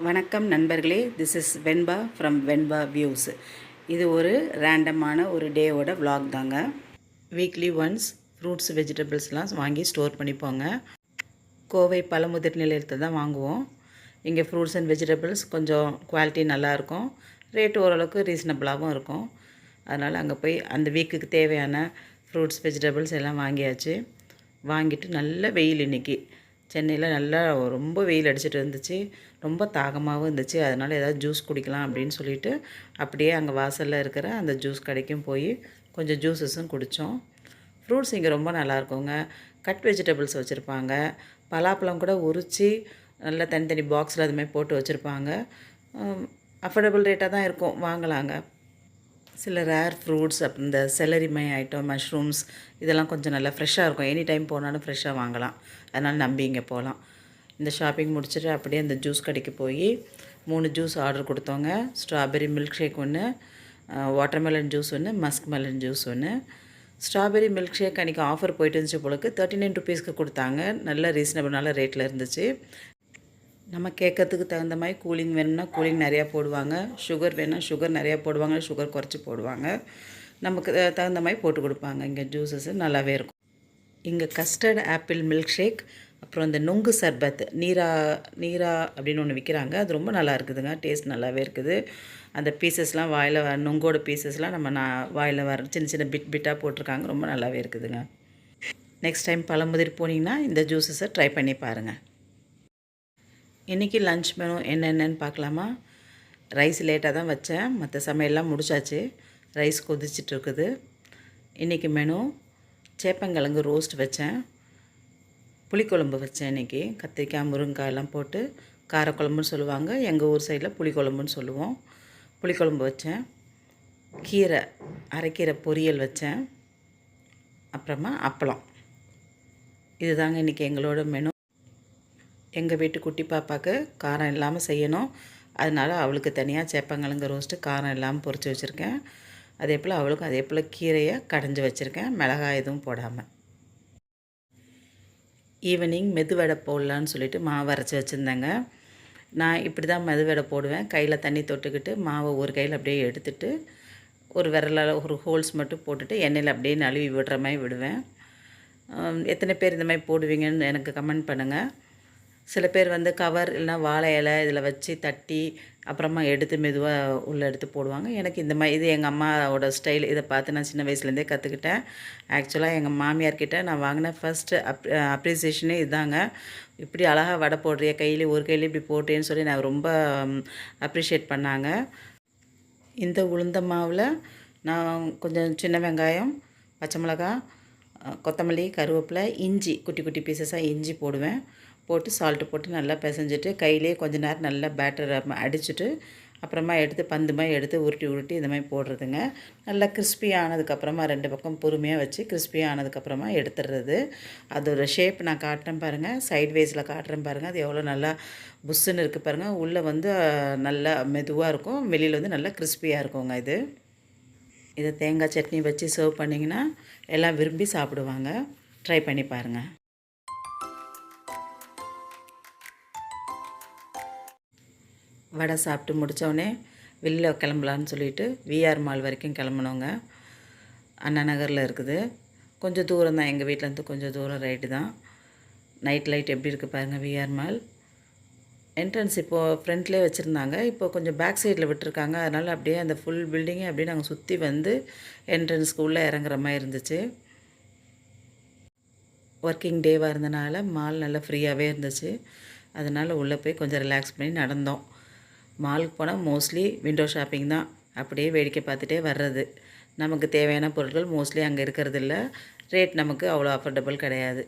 வணக்கம் நண்பர்களே, this is Venba from Venba views. இது ஒரு ரேண்டமான ஒரு டேவோட vlog தாங்க. வீக்லி ஒன்ஸ் ஃப்ரூட்ஸ் வெஜிடபிள்ஸ்லாம் வாங்கி ஸ்டோர் பண்ணிப்போங்க. கோவை பழமுதிர் நிலையத்தில் தான் வாங்குவோம். இங்கே ஃப்ரூட்ஸ் அண்ட் வெஜிடபிள்ஸ் கொஞ்சம் குவாலிட்டி நல்லாயிருக்கும், ரேட்டு ஓரளவுக்கு ரீசனபிளாகவும் இருக்கும். அதனால் அங்கே போய் அந்த வீக்குக்கு தேவையான ஃப்ரூட்ஸ் வெஜிடபிள்ஸ் எல்லாம் வாங்கியாச்சு. வாங்கிட்டு நல்ல வெயில் இன்றைக்கி சென்னையில் நல்லா ரொம்ப வெயில் அடிச்சிட்டு இருந்துச்சு, ரொம்ப தாகமாகவும் இருந்துச்சு. அதனால் ஏதாவது ஜூஸ் குடிக்கலாம் அப்படின்னு சொல்லிட்டு அப்படியே அங்கே வாசலில் இருக்கிற அந்த ஜூஸ் கடைக்கும் போய் கொஞ்சம் ஜூஸஸும் குடித்தோம். ஃப்ரூட்ஸ் இங்கே ரொம்ப நல்லாயிருக்குங்க. கட் வெஜிடபிள்ஸ் வச்சுருப்பாங்க, பலாப்பழம் கூட உரித்து நல்லா தனித்தனி பாக்ஸில் அதுமாதிரி போட்டு வச்சுருப்பாங்க. அஃபோர்டபுள் ரேட்டாக தான் இருக்கும், வாங்கலாங்க. சில ரேர் ஃப்ரூட்ஸ் அப்புறம் இந்த செலரிமை ஐட்டம், மஷ்ரூம்ஸ் இதெல்லாம் கொஞ்சம் நல்லா ஃப்ரெஷ்ஷாக இருக்கும். எனி டைம் போனாலும் ஃப்ரெஷ்ஷாக வாங்கலாம். அதனால் நம்பி இங்கே போகலாம். இந்த ஷாப்பிங் முடிச்சுட்டு அப்படியே அந்த ஜூஸ் கடைக்கு போய் 3 ஜூஸ் ஆர்டர் கொடுத்தோங்க. ஸ்ட்ராபெரி மில்க் ஷேக் ஒன்று, வாட்டர்மெலன் ஜூஸ் ஒன்று, மஸ்க் மெலன் ஜூஸ் ஒன்று. ஸ்ட்ராபெரி மில்க் ஷேக் அன்றைக்கி ஆஃபர் போயிட்டு இருந்துச்சு போலக்கு 39 ருபீஸ்க்கு கொடுத்தாங்க. நல்ல ரீசனபிளான ரேட்டில் இருந்துச்சு. நம்ம கேட்கறதுக்கு தகுந்த மாதிரி கூலிங் வேணும்னா கூலிங் நிறையா போடுவாங்க, சுகர் வேணும்னா சுகர் நிறையா போடுவாங்க, சுகர் குறைச்சி போடுவாங்க. நமக்கு தகுந்த மாதிரி போட்டு கொடுப்பாங்க. இங்கே ஜூஸஸ்ஸு நல்லாவே இருக்கும். இங்கே கஸ்டர்ட் ஆப்பிள் மில்க் ஷேக், அப்புறம் இந்த நுங்கு சர்பத், நீரா அப்படின்னு ஒன்று விற்கிறாங்க. அது ரொம்ப நல்லா இருக்குதுங்க, டேஸ்ட் நல்லாவே இருக்குது. அந்த பீசஸ்லாம் வாயில் நுங்கோட பீசஸ்லாம் நம்ம வாயில் வர சின்ன சின்ன பிட்டாக போட்டிருக்காங்க. ரொம்ப நல்லாவே இருக்குதுங்க. நெக்ஸ்ட் டைம் பழமுதிர் போனீங்கன்னா இந்த ஜூஸஸை ட்ரை பண்ணி பாருங்கள். இன்றைக்கி லன்ச் மெனு என்னென்னு பார்க்கலாமா? ரைஸ் லேட்டாக தான் வச்சேன், மற்ற சமையல்லாம் முடிச்சாச்சு. ரைஸ் கொதிச்சிட்ருக்குது. இன்றைக்கி மெனு சேப்பங்கிழங்கு ரோஸ்ட் வச்சேன், புளிக்குழம்பு வச்சேன். இன்றைக்கி கத்திரிக்காய் முருங்கைக்காய் எல்லாம் போட்டு காரக்குழம்புன்னு சொல்லுவாங்க, எங்கள் ஊர் சைடில் புளிக்குழம்புன்னு சொல்லுவோம். புளிக்குழம்பு வச்சேன். கீரை, அரைக்கீரை பொரியல் வச்சேன். அப்புறமா அப்பளம். இது தாங்க இன்றைக்கி எங்களோட மெனு. எங்கள் வீட்டு குட்டி பாப்பாவுக்கு காரம் இல்லாமல் செய்யணும், அதனால் அவளுக்கு தனியாக சேப்பங்கிழங்கு ரோஸ்ட்டு காரம் இல்லாமல் பொரித்து வச்சுருக்கேன். அதே போல் அவளுக்கும் அதே போல் கீரையை கடைஞ்சி வச்சுருக்கேன், மிளகாய் எதுவும் போடாமல். ஈவினிங் மெதுவடை போடலான்னு சொல்லிட்டு மாவு அரைச்சி வச்சுருந்தேங்க. நான் இப்படி தான் மெதுவடை போடுவேன். கையில் தண்ணி தொட்டுக்கிட்டு மாவை ஒரு கையில் அப்படியே எடுத்துகிட்டு ஒரு விரலால் ஒரு ஹோல்ஸ் மட்டும் போட்டுட்டு எண்ணெயில் அப்படியே நழுவி விடுற மாதிரி விடுவேன். எத்தனை பேர் இந்த மாதிரி போடுவீங்கன்னு எனக்கு கமெண்ட் பண்ணுங்கள். சில பேர் வந்து கவர் இல்லைனா வாழை இலை இதில் வச்சு தட்டி அப்புறமா எடுத்து மெதுவாக உள்ளே எடுத்து போடுவாங்க. எனக்கு இந்த மாதிரி இது எங்கள் அம்மாவோட ஸ்டைல். இதை பார்த்து நான் சின்ன வயசுலேருந்தே கற்றுக்கிட்டேன். ஆக்சுவலாக எங்கள் மாமியார்கிட்ட நான் வாங்கின ஃபஸ்ட்டு அப்ரிசியேஷனே இதுதாங்க. இப்படி அழகாக வடை போடுறிய, கையிலே ஒரு கையிலே இப்படி போட்டேன்னு சொல்லி நான் ரொம்ப அப்ரிஷியேட் பண்ணாங்க. இந்த உளுந்த மாவில் நான் கொஞ்சம் சின்ன வெங்காயம், பச்சை மிளகாய், கொத்தமல்லி, கருவேப்பிலை, இஞ்சி குட்டி குட்டி பீசஸாக இஞ்சி போடுவேன். போட்டு சால்ட்டு போட்டு நல்லா பிசைஞ்சிட்டு கையிலே கொஞ்ச நேரம் நல்லா பேட்டர் அடிச்சுட்டு அப்புறமா எடுத்து பந்து மாதிரி எடுத்து உருட்டி இந்த மாதிரி போடுறதுங்க. நல்லா கிறிஸ்பி ஆனதுக்கப்புறமா 2 பக்கம் பொறுமையாக வச்சு கிறிஸ்பி ஆனதுக்கப்புறமா எடுத்துடுறது. அதோட ஷேப் நான் காட்டுறேன் பாருங்கள், சைட் வேஸில் காட்டுறேன் பாருங்கள். அது எவ்வளோ நல்லா புஷ்ஷுன்னு இருக்குது பாருங்கள். உள்ளே வந்து நல்லா மெதுவாக இருக்கும், வெளியில் வந்து நல்லா கிறிஸ்பியாக இருக்குங்க. இதை தேங்காய் சட்னி வச்சு சர்வ் பண்ணிங்கன்னா எல்லாம் விரும்பி சாப்பிடுவாங்க. ட்ரை பண்ணி பாருங்கள். வடை சாப்பிட்டு முடித்தோடனே வெளியில் கிளம்பலான்னு சொல்லிவிட்டு விஆர் மால் வரைக்கும் கிளம்புனோங்க. அண்ணா நகரில் இருக்குது, கொஞ்சம் தூரம் தான், எங்கள் வீட்டிலேருந்து கொஞ்சம் தூரம் ரைட்டு தான். நைட் லைட் எப்படி இருக்குது பாருங்கள். விஆர் மால் என்ட்ரன்ஸ் இப்போது ஃப்ரண்ட்லேயே வச்சுருந்தாங்க, இப்போ கொஞ்சம் பேக் சைடில் விட்டுருக்காங்க. அதனால் அப்படியே அந்த ஃபுல் பில்டிங்கை அப்படியே நாங்கள் சுற்றி வந்து என்ட்ரன்ஸ்க்கு உள்ளே இறங்குற மாதிரி இருந்துச்சு. ஒர்க்கிங் டேவாக இருந்தனால மால் நல்லா ஃப்ரீயாகவே இருந்துச்சு. அதனால் உள்ளே போய் கொஞ்சம் ரிலாக்ஸ் பண்ணி நடந்தோம். மாலுக்கு போனால் மோஸ்ட்லி விண்டோ ஷாப்பிங் தான், அப்படியே வேடிக்கை பார்த்துட்டே வர்றது. நமக்கு தேவையான பொருட்கள் மோஸ்ட்லி அங்கே இருக்கிறதில்ல, ரேட் நமக்கு அவ்வளோ அஃபோர்டபுள் கிடையாது.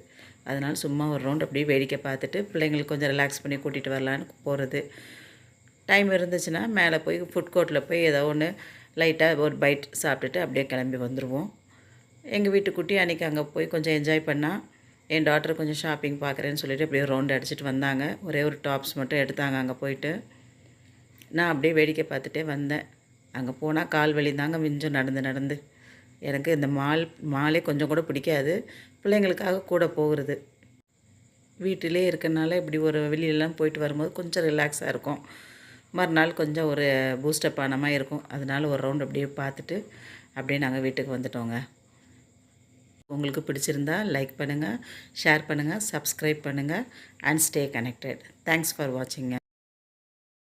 அதனால் சும்மா ஒரு ரவுண்ட் அப்படியே வேடிக்கை பார்த்துட்டு பிள்ளைங்களுக்கு கொஞ்சம் ரிலாக்ஸ் பண்ணி கூட்டிகிட்டு வரலான்னு போகிறது. டைம் இருந்துச்சுன்னா மேலே போய் ஃபுட் கோர்ட்டில் போய் ஏதோ ஒன்று லைட்டாக ஒரு பைட் சாப்பிட்டுட்டு அப்படியே கிளம்பி வந்துடுவோம். எங்கள் வீட்டு குட்டி அன்றைக்கி அங்கே போய் கொஞ்சம் என்ஜாய் பண்ணால், என் டாக்டர் கொஞ்சம் ஷாப்பிங் பார்க்குறேன்னு சொல்லிவிட்டு அப்படியே ரவுண்டு அடிச்சுட்டு வந்தாங்க. ஒரே ஒரு டாப்ஸ் மட்டும் எடுத்தாங்க. அங்கே போயிட்டு நான் அப்படியே வேடிக்கை பார்த்துட்டே வந்தேன். அங்கே போனால் கால் வலி தாங்க மிஞ்சம் நடந்து. எனக்கு இந்த மாலே கொஞ்சம் கூட பிடிக்காது, பிள்ளைங்களுக்காக கூட போகிறது. வீட்டிலே இருக்கனால இப்படி ஒரு வெளியிலலாம் போயிட்டு வரும்போது கொஞ்சம் ரிலாக்ஸாக இருக்கும். மறுநாள் கொஞ்சம் ஒரு பூஸ்டப் ஆன மாதிரி இருக்கும். அதனால ஒரு ரவுண்ட் அப்படியே பார்த்துட்டு அப்படியே நாங்கள் வீட்டுக்கு வந்துட்டோங்க. உங்களுக்கு பிடிச்சிருந்தா லைக் பண்ணுங்கள், ஷேர் பண்ணுங்கள், சப்ஸ்கிரைப் பண்ணுங்கள் and stay connected. Thanks for வாட்சிங்க.